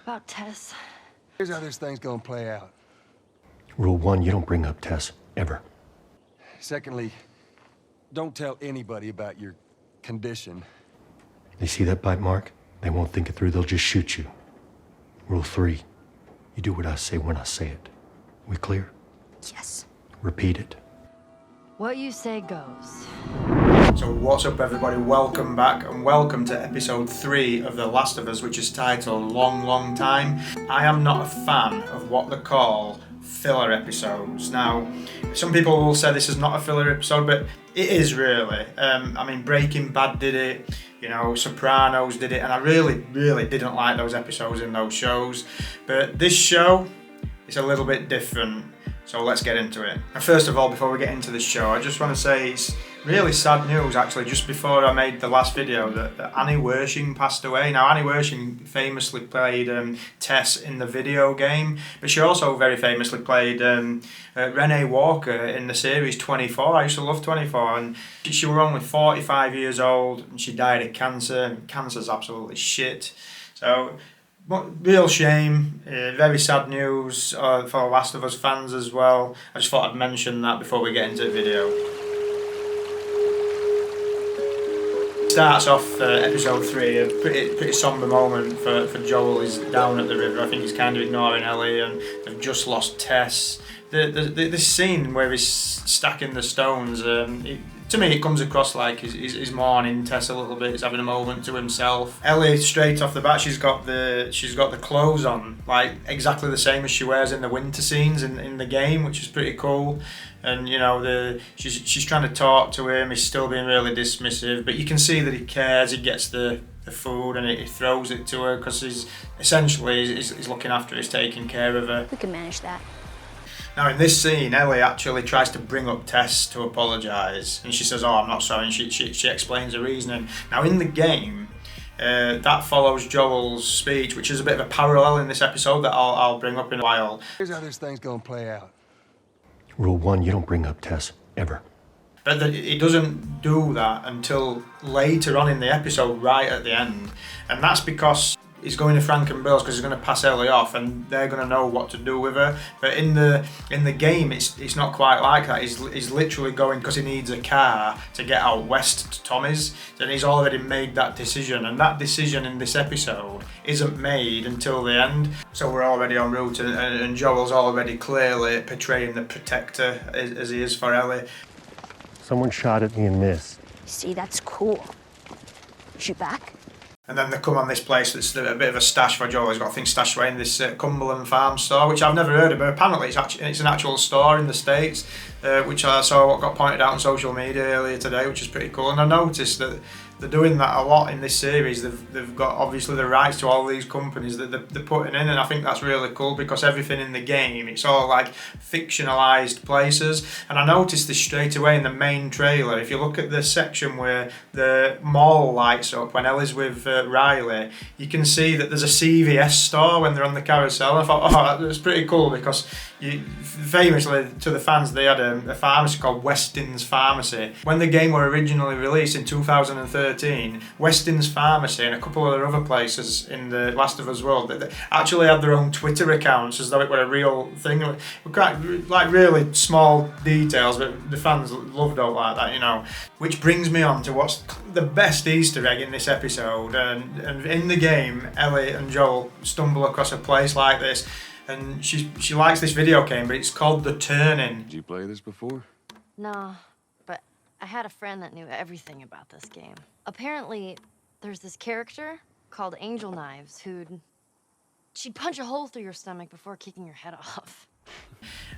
About Tess. Here's how this thing's gonna play out. Rule 1, you don't bring up Tess, ever. Secondly, don't tell anybody about your condition. They see that bite mark, they won't think it through, they'll just shoot you. Rule 3, you do what I say when I say it. We clear? Yes. Repeat it. What you say goes. So what's up everybody, welcome back and welcome to episode 3 of The Last of Us, which is titled Long Long Time. I am not a fan of what they call filler episodes. Now, some people will say this is not a filler episode, but it is really. I mean, Breaking Bad did it, you know, Sopranos did it, and I really didn't like those episodes in those shows. But this show is a little bit different. So let's get into it. And first of all, before we get into the show, I just want to say it's really sad news actually, just before I made the last video, that Annie Wershing passed away. Now Annie Wershing famously played Tess in the video game, but she also very famously played Renee Walker in the series 24. I used to love 24, and she was only 45 years old and she died of cancer, and cancer's absolutely shit. So real shame, very sad news for The Last of Us fans as well. I just thought I'd mention that before we get into the video. Starts off episode 3, a pretty somber moment for Joel. He's down at the river. I think he's kind of ignoring Ellie, and they've just lost Tess. This scene where he's stacking the stones, to me it comes across like he's mourning Tess a little bit. He's having a moment to himself. Ellie, straight off the bat, she's got the clothes on, like exactly the same as she wears in the winter scenes in the game, which is pretty cool. And you know, she's trying to talk to him. He's still being really dismissive, but you can see that he cares. He gets the food and he throws it to her because he's looking after her. He's taking care of her. We can manage that. Now in this scene, Ellie actually tries to bring up Tess to apologise, and she says, "Oh, I'm not sorry," and she explains her reasoning. Now in the game, that follows Joel's speech, which is a bit of a parallel in this episode that I'll bring up in a while. Here's how this thing's gonna play out. Rule 1, you don't bring up Tess, ever. But he doesn't do that until later on in the episode, right at the end. And that's because he's going to Frank and Bill's because he's going to pass Ellie off and they're going to know what to do with her. But in the game, it's not quite like that. He's literally going because he needs a car to get out west to Tommy's. And he's already made that decision. And that decision in this episode isn't made until the end. So we're already en route, and Joel's already clearly portraying the protector as he is for Ellie. Someone shot at me and missed. See, that's cool. Shoot back? And then they come on this place that's a bit of a stash for Joel. He's got things stashed away in this Cumberland Farm store, which I've never heard of, but apparently it's an actual store in the States, which I saw got pointed out on social media earlier today, which is pretty cool. And I noticed that they're doing that a lot in this series. They've got obviously the rights to all these companies that they're putting in, and I think that's really cool because everything in the game, it's all like fictionalized places. And I noticed this straight away in the main trailer. If you look at the section where the mall lights up when Ellie's with Riley, you can see that there's a CVS store when they're on the carousel. I thought, oh, that's pretty cool because famously to the fans, they had a pharmacy called Weston's Pharmacy. When the game were originally released in 2013, Weston's Pharmacy and a couple of other places in the Last of Us world, they actually had their own Twitter accounts as though it were a real thing. Like really small details, but the fans loved all like that, you know. Which brings me on to what's the best Easter egg in this episode. And in the game, Ellie and Joel stumble across a place like this. And she likes this video game, but it's called The Turning. Did you play this before? No, but I had a friend that knew everything about this game. Apparently, there's this character called Angel Knives she'd punch a hole through your stomach before kicking your head off.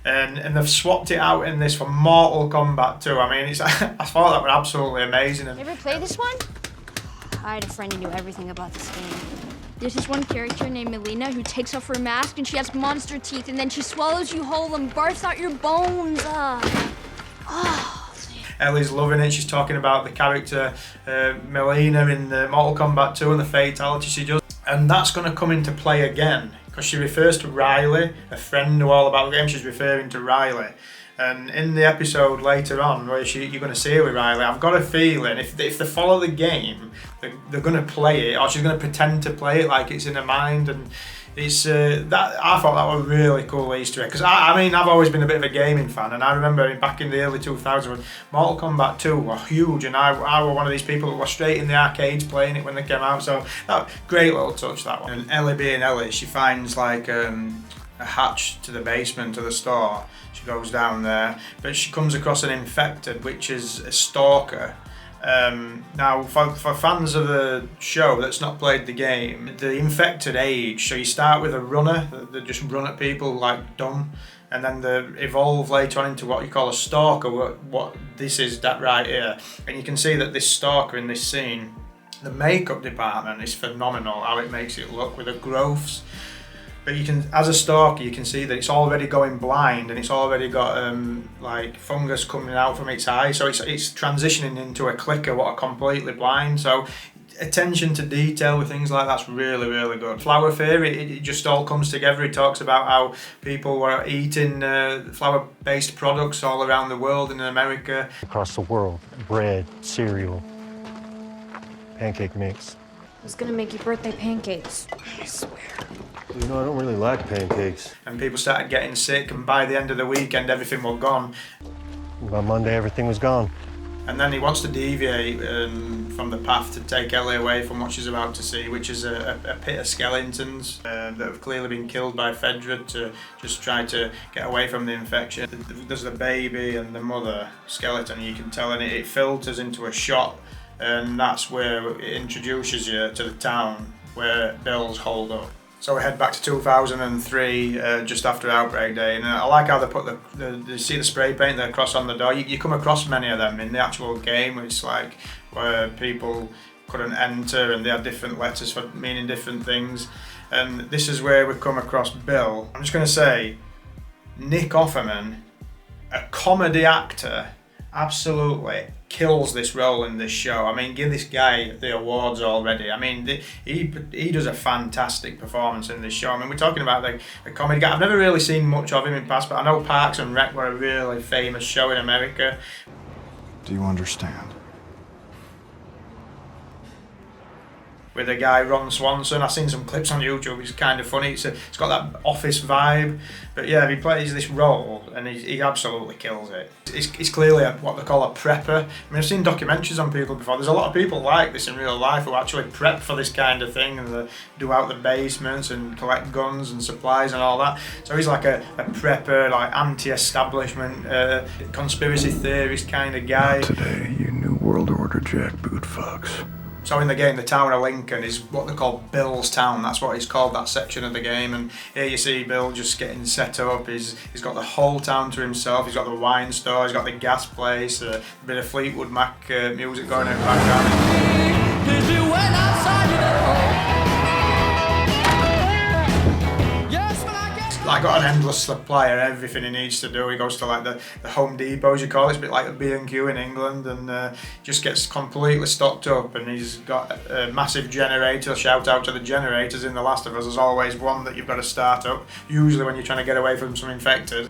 And they've swapped it out in this for Mortal Kombat 2. I mean, I thought that was absolutely amazing. You ever play this one? I had a friend who knew everything about this game. There's this one character named Melina who takes off her mask and she has monster teeth and then she swallows you whole and barfs out your bones. Ellie's loving it. She's talking about the character Melina in the Mortal Kombat 2 and the fatality she does. And that's going to come into play again because she refers to Riley, a friend who all about the game. She's referring to Riley. And in the episode later on, where you're going to see her with Riley, I've got a feeling if they follow the game, they're going to play it, or she's going to pretend to play it like it's in her mind. And it's that I thought that was a really cool Easter egg, because I mean, I've always been a bit of a gaming fan, and I remember back in the early 2000s when Mortal Kombat 2 were huge, and I was one of these people that was straight in the arcades playing it when they came out. So that great little touch, that one. And Ellie being Ellie, she finds like a hatch to the basement of the store. She goes down there, but she comes across an infected, which is a stalker. Now, for fans of the show that's not played the game, the infected age, so you start with a runner, they just run at people like dumb, and then they evolve later on into what you call a stalker, what this is that right here. And you can see that this stalker in this scene, the makeup department is phenomenal, how it makes it look with the growths. But you can, as a stalker, you can see that it's already going blind, and it's already got like fungus coming out from its eye. So it's transitioning into a clicker, what are completely blind. So attention to detail with things like that's really, really good. Flour Fear, it just all comes together. It talks about how people were eating flour-based products all around the world in America. Across the world, bread, cereal, pancake mix. I was gonna make you birthday pancakes. I swear. You know, I don't really like pancakes. And people started getting sick, and by the end of the weekend, everything was gone. By Monday, everything was gone. And then he wants to deviate from the path to take Ellie away from what she's about to see, which is a pit of skeletons that have clearly been killed by Fedra to just try to get away from the infection. There's the baby and the mother skeleton, you can tell, and it filters into a shot, and that's where it introduces you to the town where Bill's holed up. So we head back to 2003, just after Outbreak Day, and I like how they put you see the spray paint there across on the door. You come across many of them in the actual game. It's like where people couldn't enter, and they had different letters for meaning different things. And this is where we come across Bill. I'm just going to say, Nick Offerman, a comedy actor, absolutely kills this role in this show. I mean, give this guy the awards already. I mean, he does a fantastic performance in this show. I mean, we're talking about the comedy guy. I've never really seen much of him in past, but I know Parks and Rec were a really famous show in America. Do you understand? With a guy, Ron Swanson. I've seen some clips on YouTube. He's kind of funny. It's got that office vibe. But yeah, he plays this role, and he absolutely kills it. He's clearly what they call a prepper. I mean, I've seen documentaries on people before. There's a lot of people like this in real life who actually prep for this kind of thing, and they do out the basements and collect guns and supplies and all that. So he's like a prepper, like anti-establishment, conspiracy theorist kind of guy. Not today, you New World Order jackboot fucks. So in the game, the town of Lincoln is what they call Bill's town. That's what he's called, that section of the game. And here you see Bill just getting set up. He's got the whole town to himself. He's got the wine store. He's got the gas place. A bit of Fleetwood Mac music going in the background. Like got an endless supply of everything he needs to do. He goes to like the Home Depot, as you call it. It's a bit like the B&Q in England, and just gets completely stocked up. And he's got a massive generator. Shout out to the generators in The Last of Us. There's always one that you've got to start up, usually when you're trying to get away from some infected.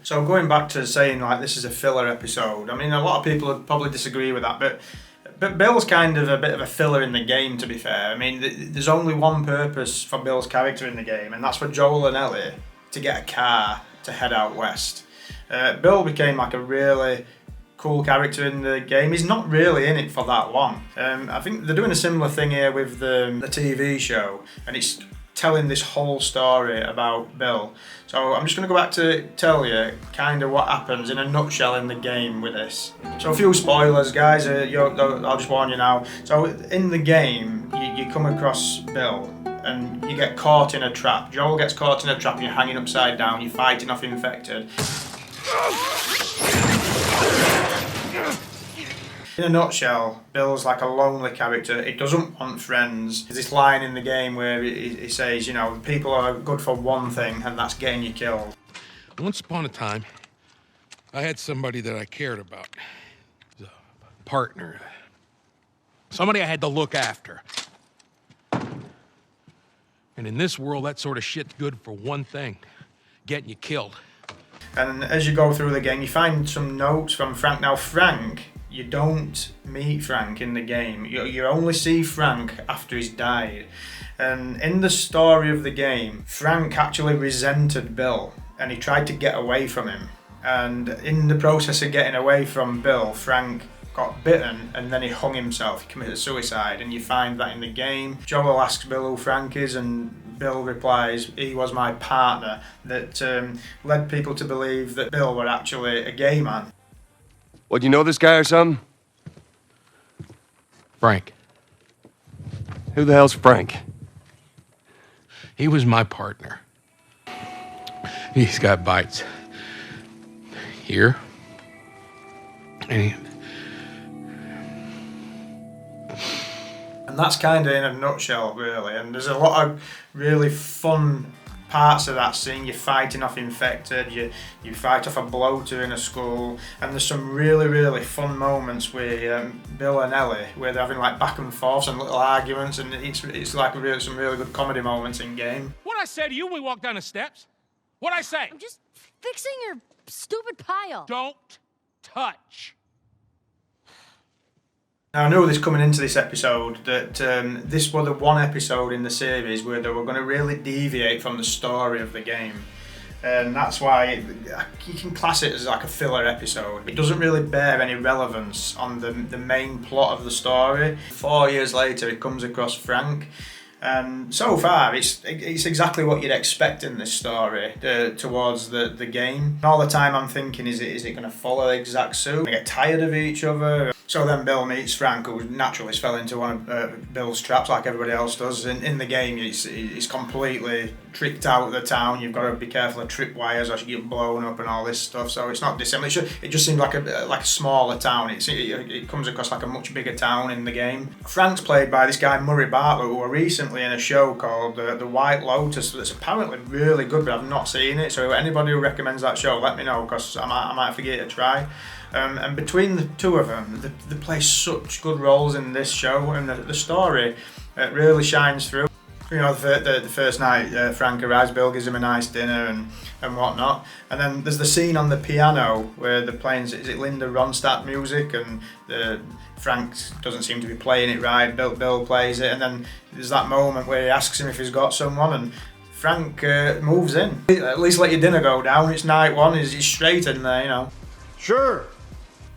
So going back to saying like this is a filler episode, I mean, a lot of people would probably disagree with that, but Bill's kind of a bit of a filler in the game, to be fair. I mean, there's only one purpose for Bill's character in the game, and that's for Joel and Ellie to get a car to head out west. Bill became like a really cool character in the game. He's not really in it for that long. I think they're doing a similar thing here with the TV show, and it's telling this whole story about Bill. So I'm just going to go back to tell you kind of what happens in a nutshell in the game with this. So a few spoilers, guys, I'll just warn you now. So in the game, you come across Bill and you get caught in a trap. Joel gets caught in a trap and you're hanging upside down, you're fighting off infected. In a nutshell, Bill's like a lonely character. He doesn't want friends. There's this line in the game where he says, you know, people are good for one thing, and that's getting you killed. Once upon a time, I had somebody that I cared about. A partner. Somebody I had to look after. And in this world, that sort of shit's good for one thing, getting you killed. And as you go through the game, you find some notes from Frank. Now, Frank, you don't meet Frank in the game. You only see Frank after he's died. And in the story of the game, Frank actually resented Bill, and he tried to get away from him. And in the process of getting away from Bill, Frank got bitten, and then he hung himself. He committed suicide, and you find that in the game. Joel asks Bill who Frank is, and Bill replies, he was my partner, that led people to believe that Bill were actually a gay man. What, you know this guy or something? Frank, Who the hell's Frank? he was my partner. He's got bites. Here. And And that's kind of in a nutshell, really. And there's a lot of really fun parts of that scene. You're fighting off infected, you fight off a bloater in a school, and there's some really fun moments with Bill and Ellie, where they're having like back and forths and little arguments, and it's like some really good comedy moments in game. What'd I say to you when we walked down the steps? What'd I say? I'm just fixing your stupid pile. Don't touch. Now, I knew this coming into this episode that this was the one episode in the series where they were going to really deviate from the story of the game. And that's why you can class it as like a filler episode. It doesn't really bear any relevance on the main plot of the story. 4 years later, it comes across Frank. And so far, it's exactly what you'd expect in this story towards the game. All the time I'm thinking, is it going to follow the exact suit? They get tired of each other. So then Bill meets Frank, who naturally fell into one of Bill's traps like everybody else does. In the game, he's completely tricked out of the town. You've got to be careful of tripwires or you get blown up and all this stuff. So it's not dissimilar. It just seems like a smaller town. It comes across like a much bigger town in the game. Frank's played by this guy Murray Bartlett, who were recently in a show called The White Lotus that's apparently really good, but I've not seen it. So anybody who recommends that show, let me know, because I might forget to try. And between the two of them, they play such good roles in this show, and the story really shines through. You know, the first night Frank arrives, Bill gives him a nice dinner and whatnot, and then there's the scene on the piano where they're playing, is it Linda Ronstadt music, and Frank doesn't seem to be playing it right, Bill plays it, and then there's that moment where he asks him if he's got someone, and Frank moves in. At least let your dinner go down, it's night one, he's straight in there, you know. Sure.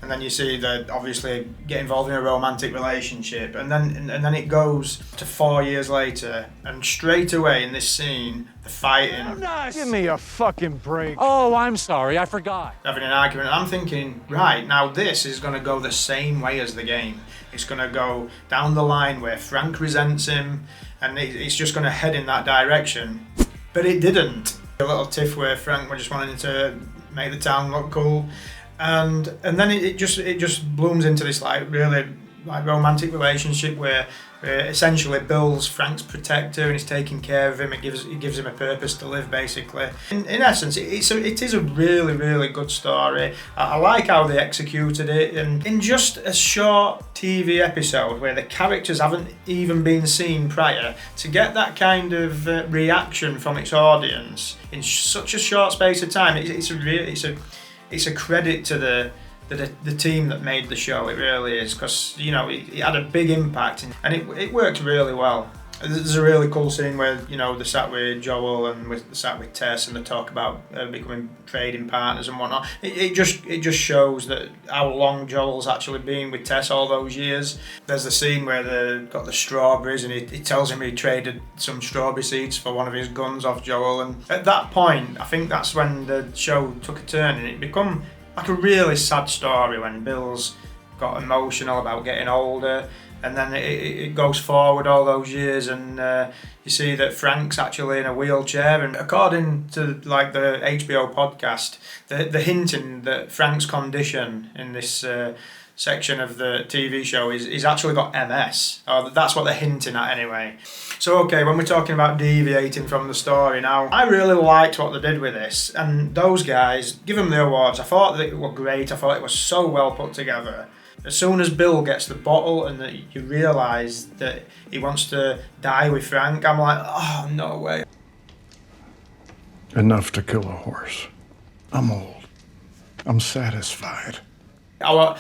And then you see that obviously get involved in a romantic relationship, and then it goes to 4 years later, and straight away in this scene, the fighting, Give me a fucking break. Oh, I'm sorry, I forgot. having an argument. I'm thinking, right, now this is going to go the same way as the game. It's going to go down the line where Frank resents him, and it's just going to head in that direction. But it didn't. A little tiff where Frank was just wanting to make the town look cool. And then it just blooms into this really romantic relationship where essentially Bill's Frank's protector and he's taking care of him. It gives him a purpose to live, basically. In essence, it is a really good story. I like how they executed it, and in just a short TV episode where the characters haven't even been seen prior, to get that kind of reaction from its audience in such a short space of time, it's a credit to the team that made the show. It really is, because you know it had a big impact, and it worked really well. There's a really cool scene where they're sat with Joel and they're sat with Tess, and they talk about becoming trading partners and whatnot. It just shows that how long Joel's actually been with Tess all those years. There's the scene where they've got the strawberries, and he tells him he traded some strawberry seeds for one of his guns off Joel. And at that point, I think that's when the show took a turn, and it become like a really sad story when Bill's got emotional about getting older. And then it goes forward all those years, and you see that Frank's actually in a wheelchair. And according to like the HBO podcast, the hinting that Frank's condition in this section of the TV show is actually got MS. Or that's what they're hinting at anyway. So okay, when we're talking about deviating from the story now, I really liked what they did with this, and those guys, give them the awards. I thought that it was great. I thought it was so well put together. As soon as Bill gets the bottle and that you realise that he wants to die with Frank, I'm like, oh, no way. Enough to kill a horse. I'm old. I'm satisfied. I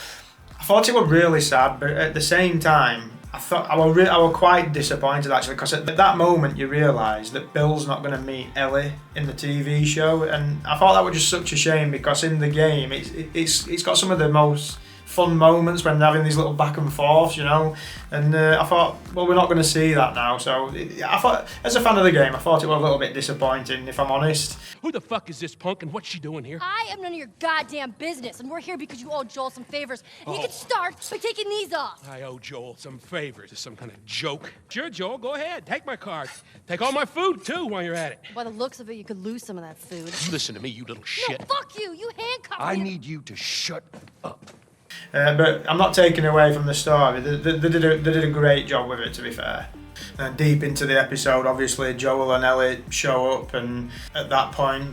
thought it was really sad, but at the same time, I was quite disappointed actually, because at that moment you realise that Bill's not going to meet Ellie in the TV show, and I thought that was just such a shame, because in the game it's got some of the most fun moments when they're having these little back and forths, you know, and I thought, well, we're not going to see that now. So I thought, as a fan of the game, I thought it was a little bit disappointing, if I'm honest. Who the fuck is this punk and what's she doing here? I am none of your goddamn business, and we're here because you owe Joel some favors. And you can start by taking these off. I owe Joel some favors. Is some kind of joke? Sure, Joel, go ahead. Take my card. Take all my food, too, while you're at it. By the looks of it, you could lose some of that food. Listen to me, you little shit. No, fuck you. You handcuffed me. I need you to shut up. But I'm not taking away from the story. They did a great job with it, to be fair. And deep into the episode, obviously, Joel and Ellie show up, and at that point,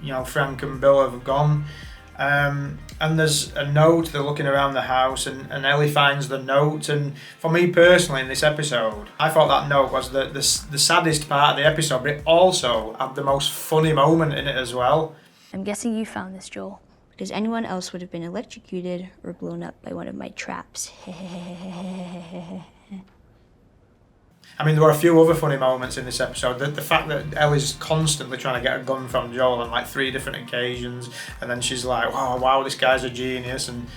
you know, Frank and Bill have gone. And there's a note, they're looking around the house, and Ellie finds the note. And for me personally, in this episode, I thought that note was the saddest part of the episode, but it also had the most funny moment in it as well. I'm guessing you found this, Joel, because anyone else would have been electrocuted or blown up by one of my traps. I mean, there were a few other funny moments in this episode. The fact that Ellie's constantly trying to get a gun from Joel on like 3 different occasions, and then she's like, oh, wow, this guy's a genius, and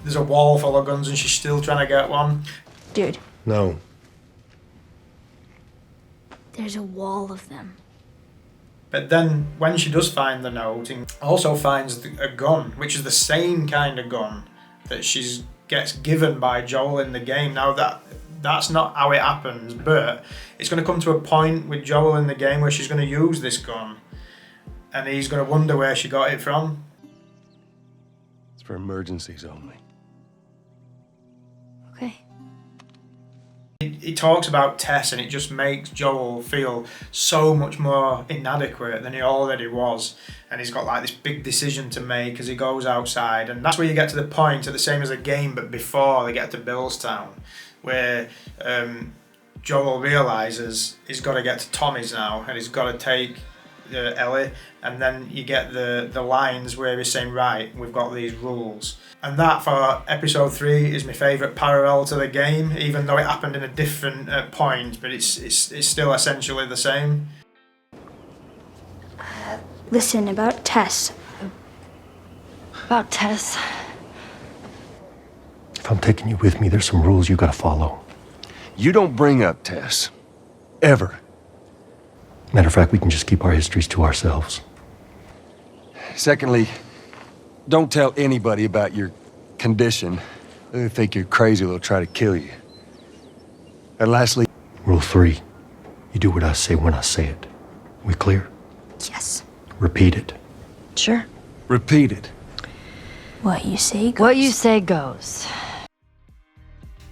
there's a wall full of guns and she's still trying to get one. Dude, No. there's a wall of them. But then when she does find the note, and also finds a gun, which is the same kind of gun that she gets given by Joel in the game. Now that's not how it happens, but it's going to come to a point with Joel in the game where she's going to use this gun, and he's going to wonder where she got it from. It's for emergencies only. Okay. He talks about Tess, and it just makes Joel feel so much more inadequate than he already was. And he's got like this big decision to make as he goes outside. And that's where you get to the point, at the same as a game, but before they get to Billstown, where Joel realises he's got to get to Tommy's now, and he's got to take Ellie. And then you get the lines where he's saying, right, we've got these rules. And that, for episode 3, is my favourite parallel to the game, even though it happened in a different point, but it's still essentially the same. Listen, about Tess. About Tess. If I'm taking you with me, there's some rules you gotta follow. You don't bring up Tess. Ever. Matter of fact, we can just keep our histories to ourselves. Secondly, don't tell anybody about your condition. They think you're crazy, they'll try to kill you. And lastly... Rule 3. You do what I say when I say it. We clear? Yes. Repeat it. Sure. Repeat it. What you say goes. What you say goes.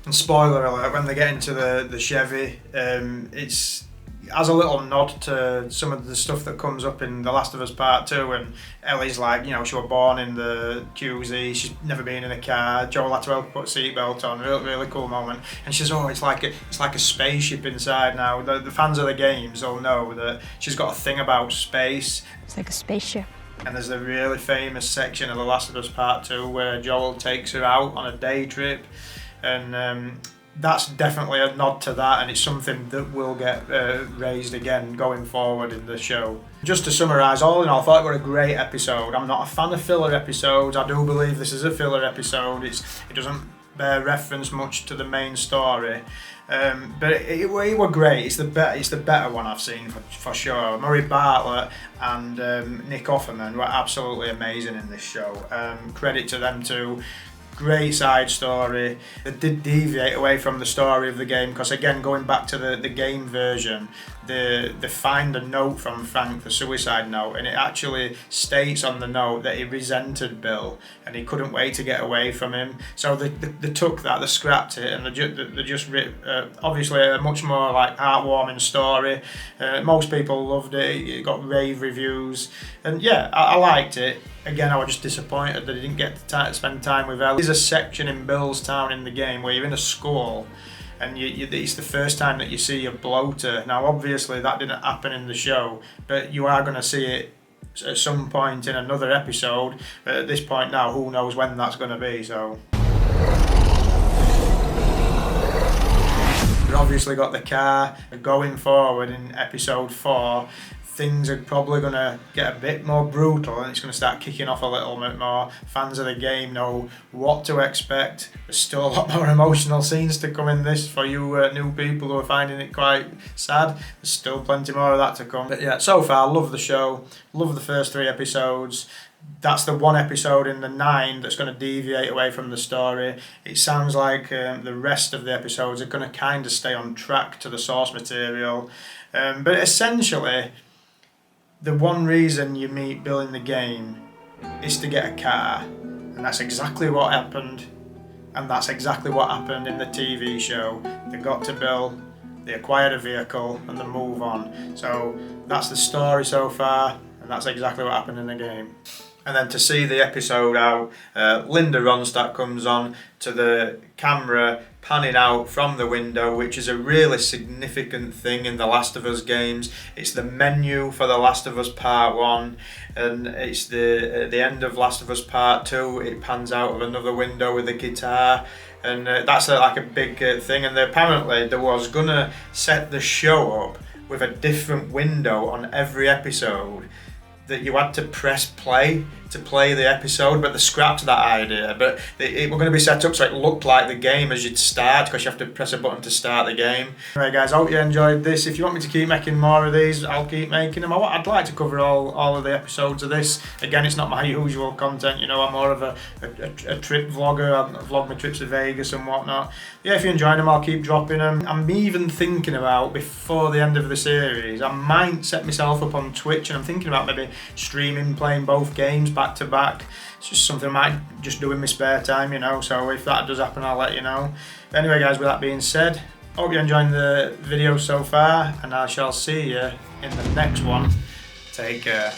And spoiler alert, when they get into the Chevy, it's has a little nod to some of the stuff that comes up in The Last of Us Part 2, and Ellie's like, you know, she was born in the QZ, she's never been in a car, Joel had to help put a seatbelt on, really cool moment, and she says, oh, it's like a spaceship inside now. The fans of the games will know that she's got a thing about space. It's like a spaceship. And there's a really famous section of The Last of Us Part 2 where Joel takes her out on a day trip, and that's definitely a nod to that, and it's something that will get raised again going forward in the show. Just to summarise, all in all, I thought it was a great episode. I'm not a fan of filler episodes. I do believe this is a filler episode. It doesn't bear reference much to the main story, but it was great. It's the better one I've seen for sure. Murray Bartlett and Nick Offerman were absolutely amazing in this show. Credit to them too. Great side story. It did deviate away from the story of the game, because again, going back to the game version, they find a note from Frank, the suicide note, and it actually states on the note that he resented Bill and he couldn't wait to get away from him. So they took that, they scrapped it, and they just obviously a much more like heartwarming story. Most people loved it. It got rave reviews, and yeah, I liked it. Again, I was just disappointed that I didn't get to spend time with Ellie. There's a section in Billstown in the game where you're in a school, and it's the first time that you see a bloater. Now, obviously, that didn't happen in the show, but you are going to see it at some point in another episode. But at this point now, who knows when that's going to be, so... We've obviously got the car. Going forward in episode 4, things are probably going to get a bit more brutal and it's going to start kicking off a little bit more. Fans of the game know what to expect. There's still a lot more emotional scenes to come in this for you new people who are finding it quite sad. There's still plenty more of that to come. But yeah, so far, love the show. Love the first 3 episodes. That's the one episode in the 9 that's going to deviate away from the story. It sounds like the rest of the episodes are going to kind of stay on track to the source material. But essentially, the one reason you meet Bill in the game is to get a car, and that's exactly what happened, and that's exactly what happened in the TV show. They got to Bill, they acquired a vehicle, and they move on. So that's the story so far, and that's exactly what happened in the game. And then to see the episode out, Linda Ronstadt comes on to the camera panning out from the window, which is a really significant thing in the Last of Us games. It's the menu for the Last of Us Part 1, and it's at the end of Last of Us Part 2, it pans out of another window with a guitar, and that's like a big thing. And apparently they was gonna set the show up with a different window on every episode, that you had to press play to play the episode, but they scrapped that idea. But it were going to be set up so it looked like the game as you'd start, because you have to press a button to start the game. Anyway guys, I hope you enjoyed this. If you want me to keep making more of these, I'll keep making them. I'd like to cover all of the episodes of this. Again, it's not my usual content, you know, I'm more of a trip vlogger. I vlog my trips to Vegas and whatnot. Yeah, if you enjoy them, I'll keep dropping them. I'm even thinking about, before the end of the series, I might set myself up on Twitch, and I'm thinking about maybe streaming, playing both games back to back. It's just something I might just do in my spare time, you know, so if that does happen, I'll let you know. But anyway guys, with that being said, hope you're enjoying the video so far, and I shall see you in the next one. Take care.